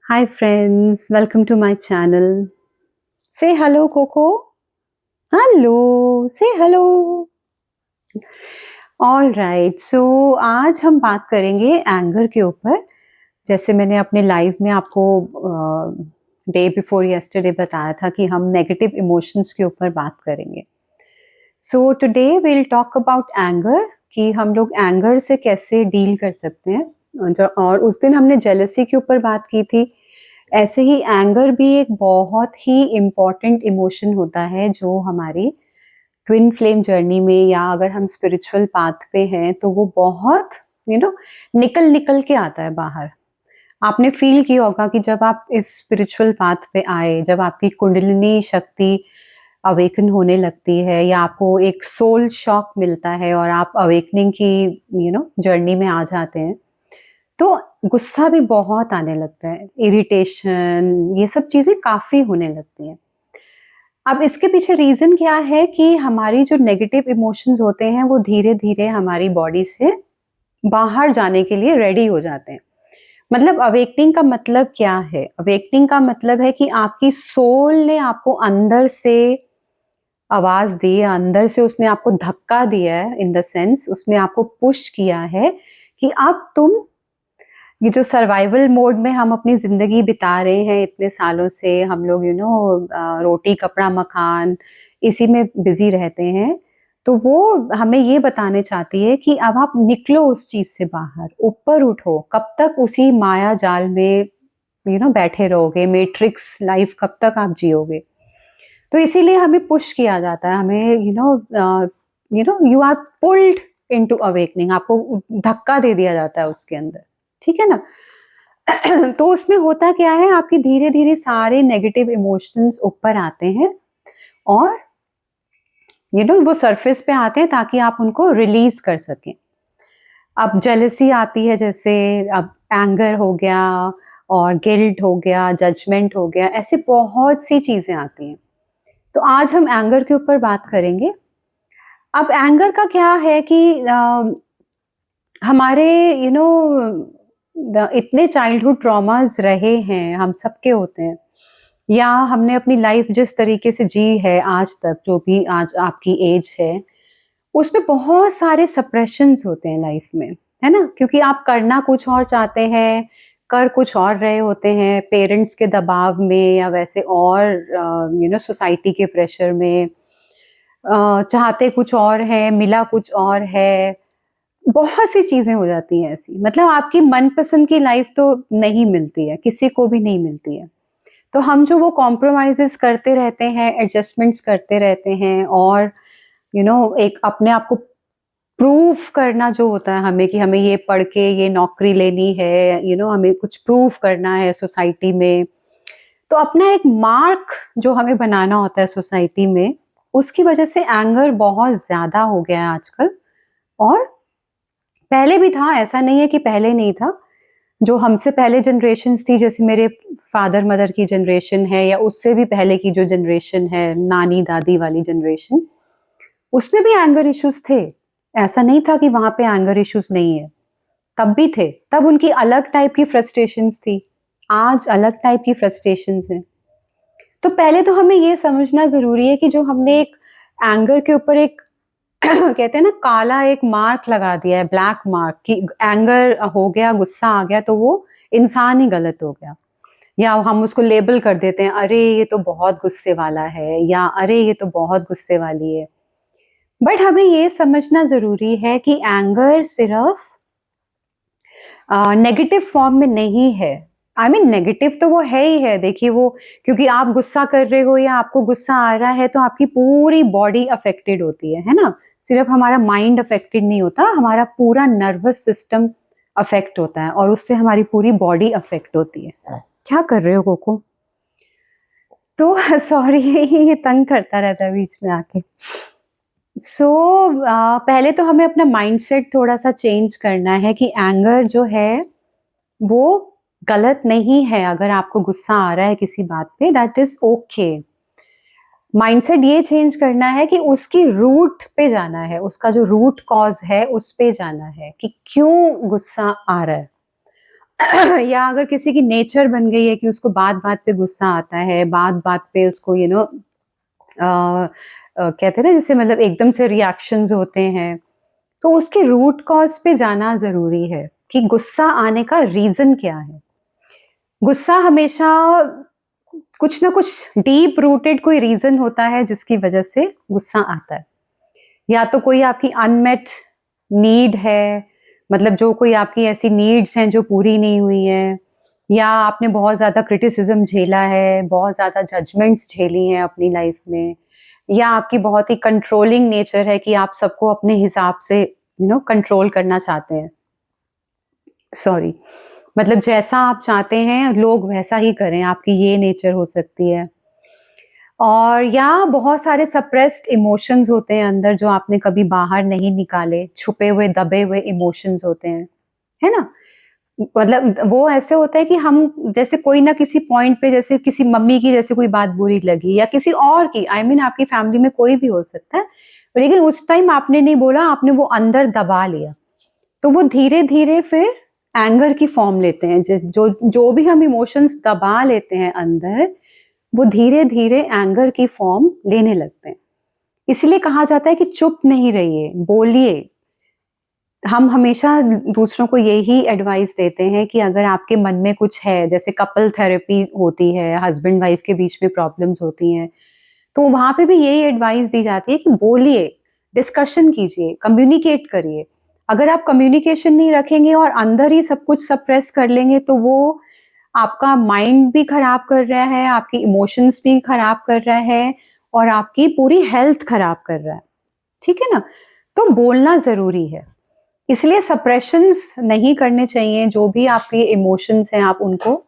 Hi friends, welcome to my channel. Say hello Coco. Hello, say hello. All right, so आज हम बात करेंगे anger के ऊपर। जैसे मैंने अपने लाइव में आपको डे बिफोर यस्टरडे बताया था कि हम नेगेटिव इमोशंस के ऊपर बात करेंगे। So today will talk about anger कि हम लोग एंगर से कैसे डील कर सकते हैं। और उस दिन हमने जेलसी के ऊपर बात की थी। ऐसे ही एंगर भी एक बहुत ही इम्पॉर्टेंट इमोशन होता है जो हमारी ट्विन फ्लेम जर्नी में या अगर हम स्पिरिचुअल पाथ पे हैं तो वो बहुत निकल निकल के आता है बाहर। आपने फील किया होगा कि जब आप इस स्पिरिचुअल पाथ पे आए, जब आपकी कुंडलिनी शक्ति अवेकन होने लगती है या आपको एक सोल शॉक मिलता है और आप अवेकनिंग की जर्नी में आ जाते हैं, तो गुस्सा भी बहुत आने लगता है, इरिटेशन, ये सब चीज़ें काफ़ी होने लगती हैं। अब इसके पीछे रीज़न क्या है कि हमारी जो नेगेटिव इमोशंस होते हैं, वो धीरे-धीरे हमारी बॉडी से बाहर जाने के लिए रेडी हो जाते हैं। मतलब अवेकनिंग का मतलब क्या है? अवेकनिंग का मतलब है कि आपकी सोल ने आपको अंदर से आवाज़ दी है, अंदर से उसने आपको धक्का दिया है, इन द सेंस उसने आपको पुश किया है कि अब तुम ये जो सर्वाइवल मोड में हम अपनी ज़िंदगी बिता रहे हैं इतने सालों से, हम लोग रोटी कपड़ा मकान इसी में बिज़ी रहते हैं। तो वो हमें ये बताने चाहती है कि अब आप निकलो उस चीज़ से बाहर, ऊपर उठो। कब तक उसी माया जाल में बैठे रहोगे? मैट्रिक्स लाइफ़ कब तक आप जियोगे? तो इसीलिए हमें पुश किया जाता है, हमें you are pulled into awakening, आपको धक्का दे दिया जाता है उसके अंदर, ठीक है ना? तो उसमें होता क्या है, आपकी धीरे-धीरे सारे नेगेटिव इमोशंस ऊपर आते हैं और वो सरफेस पे आते हैं ताकि आप उनको रिलीज़ कर सकें। अब जेलसी आती है, जैसे अब एंगर हो गया और गिल्ट हो गया, जजमेंट हो गया, ऐसे बहुत सी चीज़ें आती हैं। तो आज हम एंगर के ऊपर बात करेंगे। अब एंगर का क्या है कि हमारे इतने चाइल्डहुड ट्रॉमास रहे हैं, हम सबके होते हैं, या हमने अपनी लाइफ जिस तरीके से जी है आज तक, जो भी आज आपकी एज है, उसमें बहुत सारे सप्रेशंस होते हैं लाइफ में, है ना? क्योंकि आप करना कुछ और चाहते हैं, कर कुछ और रहे होते हैं, पेरेंट्स के दबाव में या वैसे और सोसाइटी के प्रेशर में, चाहते कुछ और है, मिला कुछ और है। बहुत सी चीज़ें हो जाती हैं ऐसी, मतलब आपकी मनपसंद की लाइफ तो नहीं मिलती है, किसी को भी नहीं मिलती है। तो हम जो वो कॉम्प्रोमाइज़ेज़ करते रहते हैं, एडजस्टमेंट्स करते रहते हैं और एक अपने आप को प्रूव करना जो होता है हमें, कि हमें ये पढ़ के ये नौकरी लेनी है, हमें कुछ प्रूव करना है सोसाइटी में। तो अपना एक मार्क जो हमें बनाना होता है सोसाइटी में, उसकी वजह से एंगर बहुत ज़्यादा हो गया है आजकल। और पहले भी था, ऐसा नहीं है कि पहले नहीं था। जो हमसे पहले जनरेशन्स थी, जैसे मेरे फादर मदर की जनरेशन है या उससे भी पहले की जो जनरेशन है, नानी दादी वाली जनरेशन, उसमें भी एंगर इश्यूज थे। ऐसा नहीं था कि वहां पे एंगर इश्यूज नहीं है, तब भी थे। तब उनकी अलग टाइप की फ्रस्ट्रेशंस थी, आज अलग टाइप की फ्रस्ट्रेशंस हैं। तो पहले तो हमें ये समझना जरूरी है कि जो हमने एक एंगर के ऊपर एक कहते हैं ना, काला एक मार्क लगा दिया है, ब्लैक मार्क, कि एंगर हो गया, गुस्सा आ गया तो वो इंसान ही गलत हो गया, या हम उसको लेबल कर देते हैं, अरे ये तो बहुत गुस्से वाला है, या अरे ये तो बहुत गुस्से वाली है। बट हमें ये समझना जरूरी है कि एंगर सिर्फ नेगेटिव फॉर्म में नहीं है। आई मीन नेगेटिव तो वो है ही है, देखिए वो, क्योंकि आप गुस्सा कर रहे हो या आपको गुस्सा आ रहा है तो आपकी पूरी बॉडी अफेक्टेड होती है ना? सिर्फ हमारा माइंड अफेक्टेड नहीं होता, हमारा पूरा नर्वस सिस्टम अफेक्ट होता है और उससे हमारी पूरी बॉडी अफेक्ट होती है। क्या कर रहे हो कोको? तो सॉरी, ये तंग करता रहता है बीच में आके। सो पहले तो हमें अपना माइंडसेट थोड़ा-सा चेंज करना है कि एंगर जो है वो गलत नहीं है। अगर आपको गुस्सा आ रहा है किसी बात पे, दैट इज़ ओके। माइंडसेट ये चेंज करना है कि उसकी रूट पे जाना है, उसका जो रूट कॉज़ है उस पे जाना है कि क्यों गुस्सा आ रहा है। या अगर किसी की नेचर बन गई है कि उसको बात बात पे गुस्सा आता है, बात बात पे उसको कहते हैं ना, जैसे मतलब एकदम से रिएक्शंस होते हैं, तो उसके रूट कॉज पे जाना जरूरी है कि गुस्सा आने का रीजन क्या है। गुस्सा हमेशा कुछ ना कुछ डीप रूटेड कोई रीजन होता है जिसकी वजह से गुस्सा आता है। या तो कोई आपकी अनमेट नीड है, मतलब जो कोई आपकी ऐसी नीड्स हैं जो पूरी नहीं हुई हैं, या आपने बहुत ज़्यादा क्रिटिसिज्म झेला है, बहुत ज़्यादा जजमेंट्स झेली हैं अपनी लाइफ में, या आपकी बहुत ही कंट्रोलिंग नेचर है कि आप सबको अपने हिसाब से कंट्रोल करना चाहते हैं। सॉरी, मतलब जैसा आप चाहते हैं लोग वैसा ही करें, आपकी ये नेचर हो सकती है। और या बहुत सारे सप्रेस्ड इमोशंस होते हैं अंदर जो आपने कभी बाहर नहीं निकाले, छुपे हुए दबे हुए इमोशंस होते हैं, है ना? मतलब वो ऐसे होता है कि हम जैसे कोई ना किसी पॉइंट पे, जैसे किसी मम्मी की जैसे कोई बात बुरी लगी या किसी और की, आई मीन आपकी फैमिली में कोई भी हो सकता है, लेकिन उस टाइम आपने नहीं बोला, आपने वो अंदर दबा लिया, तो वो धीरे धीरे फिर एंगर की फॉर्म लेते हैं। जो जो भी हम इमोशंस दबा लेते हैं अंदर, वो धीरे धीरे एंगर की फॉर्म लेने लगते हैं। इसलिए कहा जाता है कि चुप नहीं रहिए, बोलिए। हम हमेशा दूसरों को यही एडवाइस देते हैं कि अगर आपके मन में कुछ है, जैसे कपल थेरेपी होती है, हस्बैंड वाइफ के बीच में प्रॉब्लम्स होती हैं, तो वहां पे भी यही एडवाइस दी जाती है कि बोलिए, डिस्कशन कीजिए, कम्युनिकेट करिए। अगर आप कम्युनिकेशन नहीं रखेंगे और अंदर ही सब कुछ सप्रेस कर लेंगे, तो वो आपका माइंड भी खराब कर रहा है, आपकी इमोशंस भी खराब कर रहा है, और आपकी पूरी हेल्थ खराब कर रहा है। ठीक है ना? तो बोलना जरूरी है। इसलिए सप्रेशंस नहीं करने चाहिए। जो भी आपके इमोशंस हैं आप उनको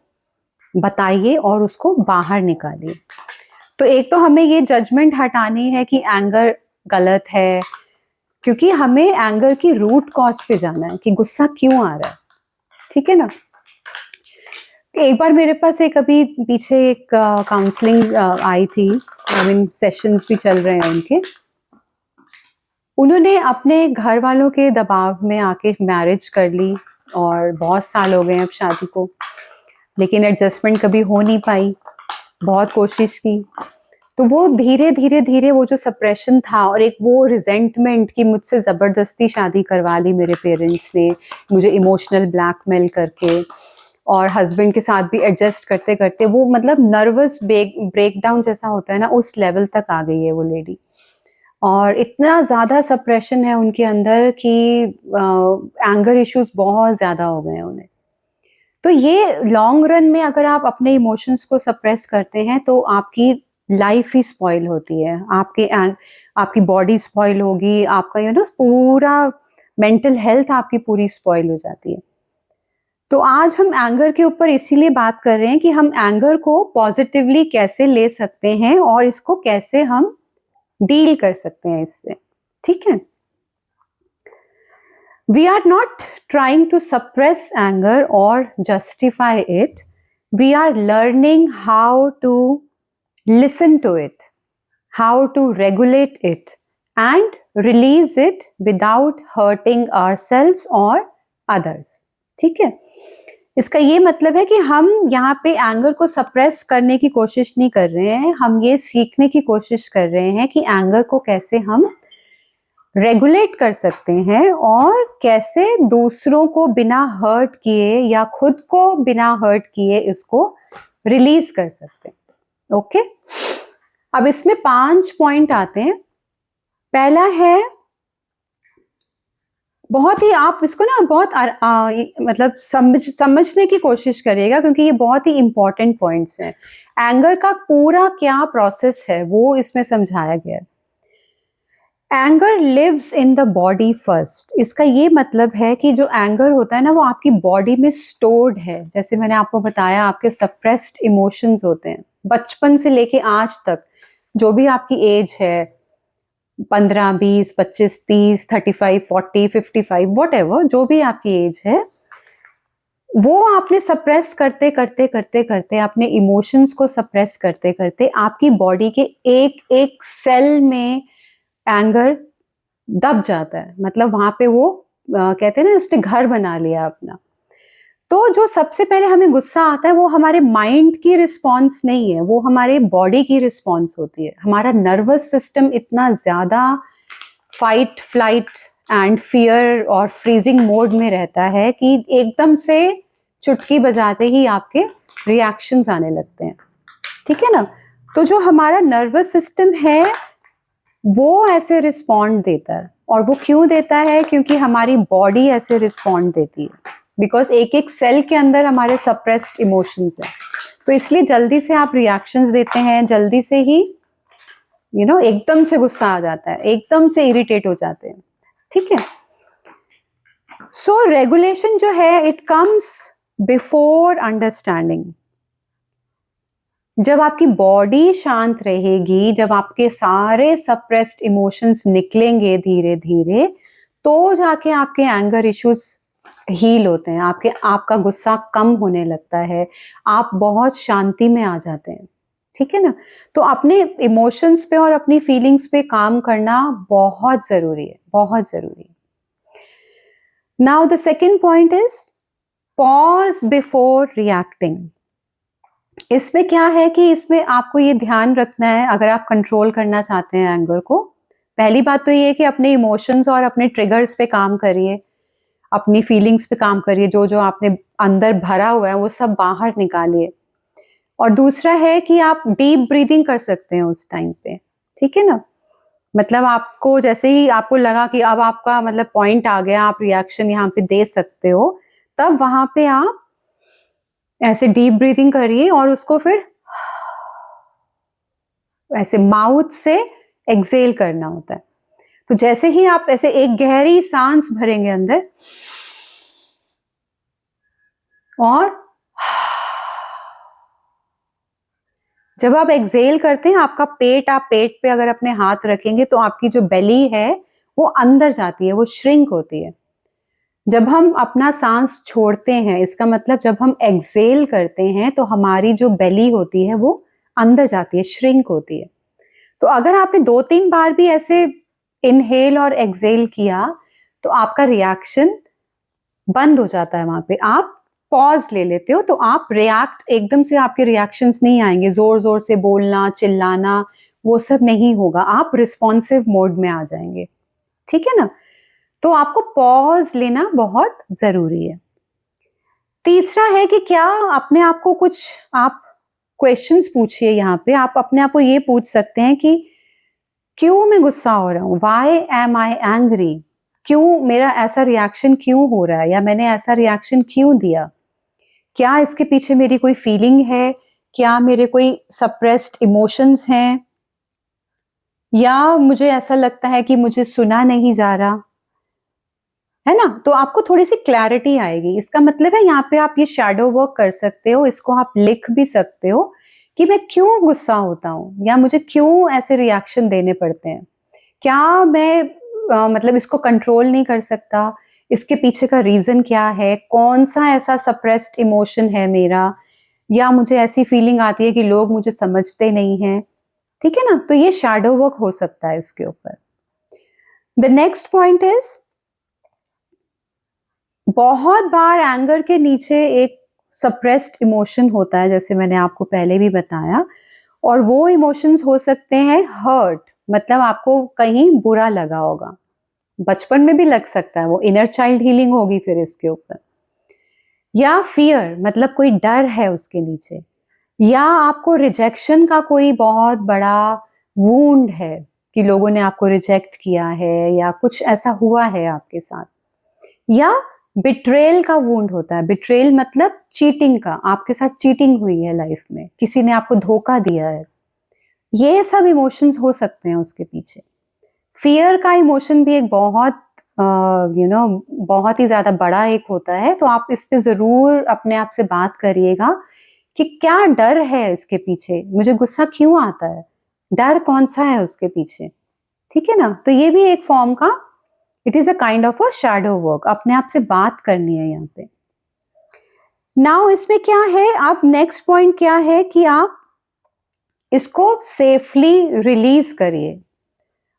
बताइए और उसको बाहर निकालिए। तो एक तो हमें ये जजमेंट हटानी है कि एंगर गलत है, क्योंकि हमें एंगर की रूट कॉज पे जाना है कि गुस्सा क्यों आ रहा है। ठीक है ना? एक बार मेरे पास एक अभी पीछे एक काउंसलिंग आई थी, आई मीन सेशंस भी चल रहे हैं उनके। उन्होंने अपने घर वालों के दबाव में आके मैरिज कर ली और बहुत साल हो गए अब शादी को, लेकिन एडजस्टमेंट कभी हो नहीं पाई। बहुत कोशिश की, तो वो धीरे धीरे धीरे वो जो सप्रेशन था और एक वो रिजेंटमेंट कि मुझसे ज़बरदस्ती शादी करवा ली मेरे पेरेंट्स ने, मुझे इमोशनल ब्लैकमेल करके, और हस्बैंड के साथ भी एडजस्ट करते करते वो मतलब नर्वस ब्रेकडाउन जैसा होता है ना, उस लेवल तक आ गई है वो लेडी। और इतना ज़्यादा सप्रेशन है उनके अंदर कि एंगर इश्यूज बहुत ज़्यादा हो गए हैं उन्हें। तो ये लॉन्ग रन में अगर आप अपने इमोशंस को सप्रेस करते हैं तो आपकी लाइफ ही स्पॉइल होती है, आपकी बॉडी स्पॉइल होगी, आपका पूरा मेंटल हेल्थ आपकी पूरी स्पॉइल हो जाती है। तो आज हम एंगर के ऊपर इसीलिए बात कर रहे हैं कि हम एंगर को पॉजिटिवली कैसे ले सकते हैं और इसको कैसे हम डील कर सकते हैं इससे। ठीक है? We are not trying to suppress anger or justify it. We are learning how to listen to it, how to regulate it, and release it without hurting ourselves or others. ठीक है? इसका ये मतलब है कि हम यहाँ पे एंगर को सप्रेस करने की कोशिश नहीं कर रहे हैं, हम ये सीखने की कोशिश कर रहे हैं कि एंगर को कैसे हम रेगुलेट कर सकते हैं और कैसे दूसरों को बिना हर्ट किए या खुद को बिना हर्ट किए इसको रिलीज कर सकते हैं। ओके, अब इसमें 5 पॉइंट आते हैं। पहला है, बहुत ही आप इसको ना बहुत मतलब समझने की कोशिश करिएगा, क्योंकि ये बहुत ही इंपॉर्टेंट पॉइंट्स हैं। एंगर का पूरा क्या प्रोसेस है वो इसमें समझाया गया है। Anger lives in the body first. इसका ये मतलब है कि जो एंगर होता है ना वो आपकी बॉडी में स्टोर्ड है। जैसे मैंने आपको बताया, आपके सप्रेस्ड इमोशंस होते हैं बचपन से लेके आज तक, जो भी आपकी एज है, 15, 20, 25, 30, 35, 40, 55, वॉट एवर, जो भी आपकी एज है, वो आपने सप्रेस करते करते करते करते, अपने इमोशंस को सप्रेस करते करते आपकी बॉडी के एक एक सेल में एंगर दब जाता है। मतलब वहां पे वो कहते हैं ना, उसने घर बना लिया अपना। तो जो सबसे पहले हमें गुस्सा आता है वो हमारे माइंड की रिस्पॉन्स नहीं है, वो हमारे बॉडी की रिस्पॉन्स होती है। हमारा नर्वस सिस्टम इतना ज़्यादा फाइट, फ्लाइट एंड फियर और फ्रीजिंग मोड में रहता है कि एकदम से चुटकी बजाते ही आपके रिएक्शंस आने लगते हैं, ठीक है ना। तो जो हमारा नर्वस सिस्टम है वो ऐसे रिस्पॉन्ड देता है, और वो क्यों देता है? क्योंकि हमारी बॉडी ऐसे रिस्पॉन्ड देती है, बिकॉज एक एक सेल के अंदर हमारे सप्रेस्ड इमोशंस हैं, तो इसलिए जल्दी से आप रिएक्शंस देते हैं, जल्दी से ही एकदम से गुस्सा आ जाता है, एकदम से इरिटेट हो जाते हैं, ठीक है। सो रेगुलेशन जो है इट कम्स बिफोर अंडरस्टैंडिंग। जब आपकी बॉडी शांत रहेगी, जब आपके सारे सप्रेस्ड इमोशंस निकलेंगे धीरे धीरे, तो जाके आपके एंगर इश्यूज हील होते हैं, आपका गुस्सा कम होने लगता है, आप बहुत शांति में आ जाते हैं, ठीक है ना। तो अपने इमोशंस पे और अपनी फीलिंग्स पे काम करना बहुत जरूरी है, बहुत जरूरी है। Now the second point is pause before reacting. इसमें क्या है कि इसमें आपको ये ध्यान रखना है, अगर आप कंट्रोल करना चाहते हैं एंगर को, पहली बात तो ये है कि अपने इमोशंस और अपने ट्रिगर्स पे काम करिए, अपनी फीलिंग्स पे काम करिए, जो जो आपने अंदर भरा हुआ है वो सब बाहर निकालिए। और दूसरा है कि आप डीप ब्रीदिंग कर सकते हैं उस टाइम पे, ठीक है ना। मतलब आपको जैसे ही आपको लगा कि अब आपका मतलब पॉइंट आ गया, आप रिएक्शन यहाँ पे दे सकते हो, तब वहां पे आप ऐसे डीप ब्रीदिंग करिए और उसको फिर ऐसे माउथ से एक्सेल करना होता है। तो जैसे ही आप ऐसे एक गहरी सांस भरेंगे अंदर और जब आप एक्सेल करते हैं, आपका पेट, आप पेट पे अगर अपने हाथ रखेंगे तो आपकी जो बेली है वो अंदर जाती है, वो श्रिंक होती है। जब हम अपना सांस छोड़ते हैं, इसका मतलब जब हम एक्सेल करते हैं तो हमारी जो बेली होती है वो अंदर जाती है, श्रिंक होती है। तो अगर आपने 2-3 बार भी ऐसे इनहेल और एक्सेल किया तो आपका रिएक्शन बंद हो जाता है, वहां पे आप पॉज ले लेते हो, तो आप रिएक्ट, एकदम से आपके रिएक्शंस नहीं आएंगे, जोर जोर से बोलना, चिल्लाना, वो सब नहीं होगा, आप रिस्पॉन्सिव मोड में आ जाएंगे, ठीक है ना। तो आपको पॉज लेना बहुत जरूरी है। तीसरा है कि क्या अपने आप को कुछ आप क्वेश्चंस पूछिए। यहाँ पे आप अपने आप को ये पूछ सकते हैं कि क्यों मैं गुस्सा हो रहा हूँ, वाई एम आई एंग्री, क्यों मेरा ऐसा रिएक्शन क्यों हो रहा है, या मैंने ऐसा रिएक्शन क्यों दिया, क्या इसके पीछे मेरी कोई फीलिंग है, क्या मेरे कोई सप्रेस्ड इमोशंस हैं, या मुझे ऐसा लगता है कि मुझे सुना नहीं जा रहा है ना। तो आपको थोड़ी सी क्लैरिटी आएगी। इसका मतलब है यहाँ पे आप ये शैडो वर्क कर सकते हो, इसको आप लिख भी सकते हो कि मैं क्यों गुस्सा होता हूँ, या मुझे क्यों ऐसे रिएक्शन देने पड़ते हैं, क्या मैं मतलब इसको कंट्रोल नहीं कर सकता, इसके पीछे का रीजन क्या है, कौन सा ऐसा सप्रेस्ड इमोशन है मेरा, या मुझे ऐसी फीलिंग आती है कि लोग मुझे समझते नहीं हैं, ठीक है ना। तो ये शैडो वर्क हो सकता है इसके ऊपर। द नेक्स्ट पॉइंट इज, बहुत बार एंगर के नीचे एक सप्रेस्ड इमोशन होता है, जैसे मैंने आपको पहले भी बताया, और वो इमोशंस हो सकते हैं हर्ट, मतलब आपको कहीं बुरा लगा होगा, बचपन में भी लग सकता है, वो इनर चाइल्ड हीलिंग होगी फिर इसके ऊपर। या फियर, मतलब कोई डर है उसके नीचे, या आपको रिजेक्शन का कोई बहुत बड़ा वूंड है कि लोगों ने आपको रिजेक्ट किया है, या कुछ ऐसा हुआ है आपके साथ, या बिट्रेल का वूंड होता है। बिट्रेल मतलब चीटिंग का, आपके साथ चीटिंग हुई है लाइफ में, किसी ने आपको धोखा दिया है, ये सब इमोशंस हो सकते हैं उसके पीछे। फियर का इमोशन भी एक बहुत बहुत ही ज्यादा बड़ा एक होता है, तो आप इस पे जरूर अपने आप से बात करिएगा कि क्या डर है इसके पीछे, मुझे गुस्सा क्यों आता है, डर कौन सा है उसके पीछे, ठीक है ना। तो ये भी एक फॉर्म का, it is a kind of a shadow work, अपने आप से बात करनी है यहाँ पे। नाउ इसमें क्या है, आप नेक्स्ट पॉइंट क्या है कि आप इसको सेफली रिलीज करिए।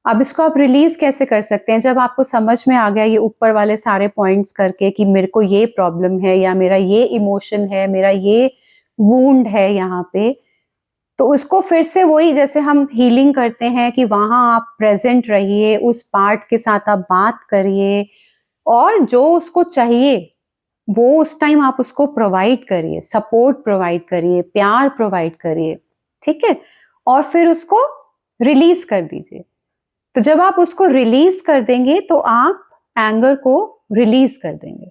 अब इसको आप रिलीज कैसे कर सकते हैं? जब आपको समझ में आ गया ये ऊपर वाले सारे पॉइंट्स करके कि मेरे को ये प्रॉब्लम है या मेरा ये इमोशन है, मेरा ये वूंड है यहाँ पे, तो उसको फिर से वही जैसे हम हीलिंग करते हैं कि वहां आप प्रेजेंट रहिए, उस पार्ट के साथ आप बात करिए और जो उसको चाहिए वो उस टाइम आप उसको प्रोवाइड करिए, सपोर्ट प्रोवाइड करिए, प्यार प्रोवाइड करिए, ठीक है? और फिर उसको रिलीज कर दीजिए। तो जब आप उसको रिलीज कर देंगे तो आप एंगर को रिलीज कर देंगे,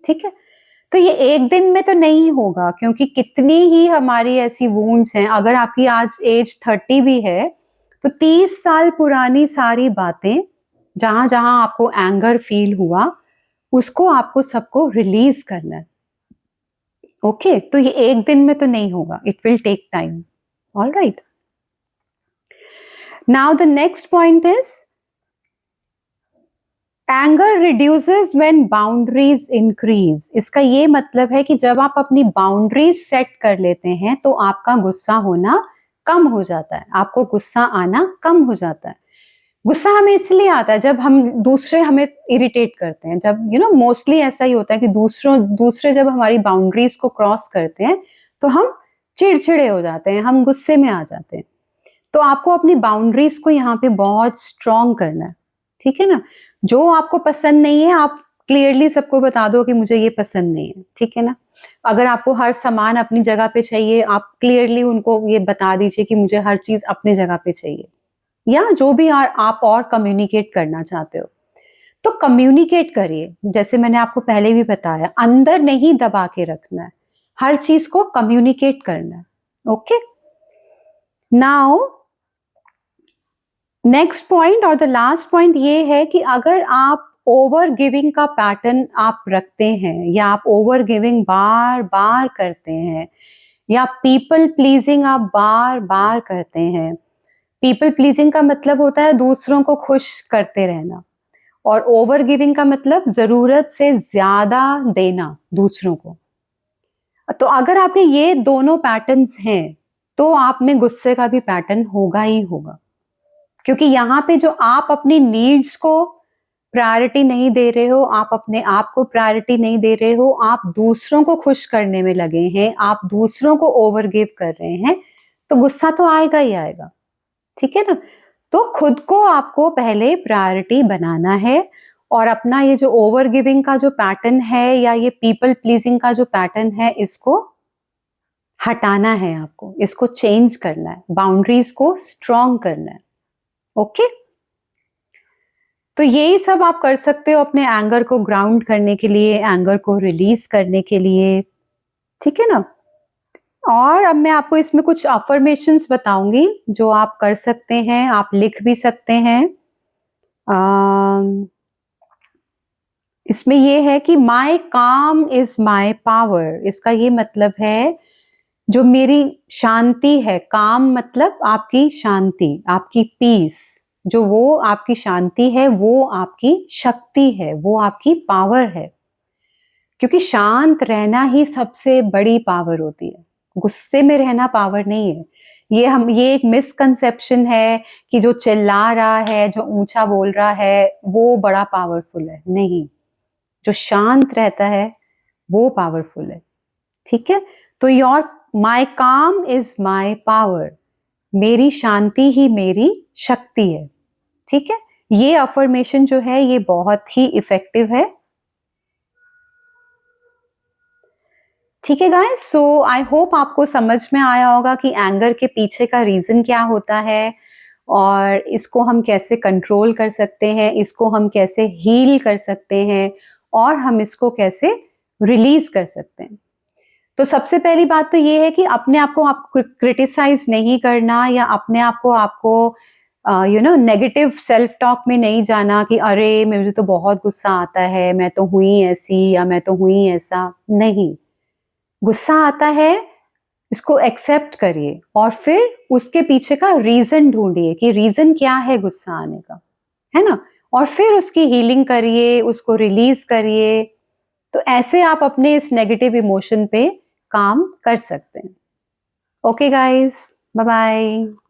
ठीक है? तो ये एक दिन में तो नहीं होगा, क्योंकि कितनी ही हमारी ऐसी वूंड्स हैं। अगर आपकी आज एज 30 भी है तो 30 साल पुरानी सारी बातें, जहां जहां आपको एंगर फील हुआ, उसको आपको सबको रिलीज करना है। ओके, तो ये एक दिन में तो नहीं होगा, it will take time. All right, now the next point is anger reduces when boundaries increase. इसका ये मतलब है कि जब आप अपनी बाउंड्रीज सेट कर लेते हैं तो आपका गुस्सा होना कम हो जाता है, आपको गुस्सा आना कम हो जाता है। गुस्सा हमें इसलिए आता है जब हम दूसरे हमें इरिटेट करते हैं, जब मोस्टली ऐसा ही होता है कि दूसरे जब हमारी बाउंड्रीज को क्रॉस करते हैं तो हम चिड़चिड़े हो जाते हैं, हम गुस्से में आ जाते हैं। तो आपको अपनी बाउंड्रीज को यहाँ पे बहुत स्ट्रॉन्ग करना है, ठीक है ना? जो आपको पसंद नहीं है आप क्लियरली सबको बता दो कि मुझे ये पसंद नहीं है, ठीक है ना? अगर आपको हर सामान अपनी जगह पे चाहिए, आप क्लियरली उनको ये बता दीजिए कि मुझे हर चीज अपनी जगह पे चाहिए, या जो भी आप और कम्युनिकेट करना चाहते हो तो कम्युनिकेट करिए। जैसे मैंने आपको पहले भी बताया, अंदर नहीं दबा के रखना है, हर चीज को कम्युनिकेट करना है। ओके, नाउ नेक्स्ट पॉइंट और द लास्ट पॉइंट ये है कि अगर आप ओवर गिविंग का पैटर्न आप रखते हैं, या आप ओवर गिविंग बार बार करते हैं, या पीपल प्लीजिंग आप बार बार करते हैं। पीपल प्लीजिंग का मतलब होता है दूसरों को खुश करते रहना, और ओवर गिविंग का मतलब जरूरत से ज्यादा देना दूसरों को। तो अगर आपके ये दोनों पैटर्न्स हैं तो आप में गुस्से का भी पैटर्न होगा ही होगा, क्योंकि यहाँ पे जो आप अपनी नीड्स को प्रायोरिटी नहीं दे रहे हो, आप अपने आप को प्रायोरिटी नहीं दे रहे हो, आप दूसरों को खुश करने में लगे हैं, आप दूसरों को ओवर गिव कर रहे हैं, तो गुस्सा तो आएगा ही आएगा, ठीक है ना? तो खुद को आपको पहले प्रायोरिटी बनाना है, और अपना ये जो ओवर गिविंग का जो पैटर्न है या ये पीपल प्लीजिंग का जो पैटर्न है, इसको हटाना है, आपको इसको चेंज करना है, बाउंड्रीज को स्ट्रॉन्ग करना है। ओके, तो यही सब आप कर सकते हो अपने एंगर को ग्राउंड करने के लिए, एंगर को रिलीज करने के लिए, ठीक है ना? और अब मैं आपको इसमें कुछ अफर्मेशंस बताऊंगी जो आप कर सकते हैं, आप लिख भी सकते हैं। इसमें ये है कि माई काम इज माई पावर। इसका ये मतलब है जो मेरी शांति है, काम मतलब आपकी शांति, आपकी पीस, जो वो आपकी शांति है वो आपकी शक्ति है, वो आपकी पावर है। क्योंकि शांत रहना ही सबसे बड़ी पावर होती है, गुस्से में रहना पावर नहीं है। ये एक मिसकंसेप्शन है कि जो चिल्ला रहा है, जो ऊंचा बोल रहा है वो बड़ा पावरफुल है। नहीं, जो शांत रहता है वो पावरफुल है, ठीक है? तो योर माई काम इज माई पावर, मेरी शांति ही मेरी शक्ति है, ठीक है? ये अफर्मेशन जो है ये बहुत ही इफेक्टिव है, ठीक है गाइस? सो आई होप आपको समझ में आया होगा कि एंगर के पीछे का रीजन क्या होता है, और इसको हम कैसे कंट्रोल कर सकते हैं, इसको हम कैसे हील कर सकते हैं, और हम इसको कैसे रिलीज कर सकते हैं। तो सबसे पहली बात तो ये है कि अपने आप को आपको क्रिटिसाइज नहीं करना, या अपने आप को आपको नेगेटिव सेल्फ टॉक में नहीं जाना कि अरे मुझे तो बहुत गुस्सा आता है, मैं तो हुई ऐसी या मैं तो हुई ऐसा। नहीं, गुस्सा आता है, इसको एक्सेप्ट करिए और फिर उसके पीछे का रीजन ढूंढिए कि रीजन क्या है गुस्सा आने का, है ना? और फिर उसकी हीलिंग करिए, उसको रिलीज करिए। तो ऐसे आप अपने इस नेगेटिव इमोशन पे काम कर सकते हैं। Okay guys, bye bye.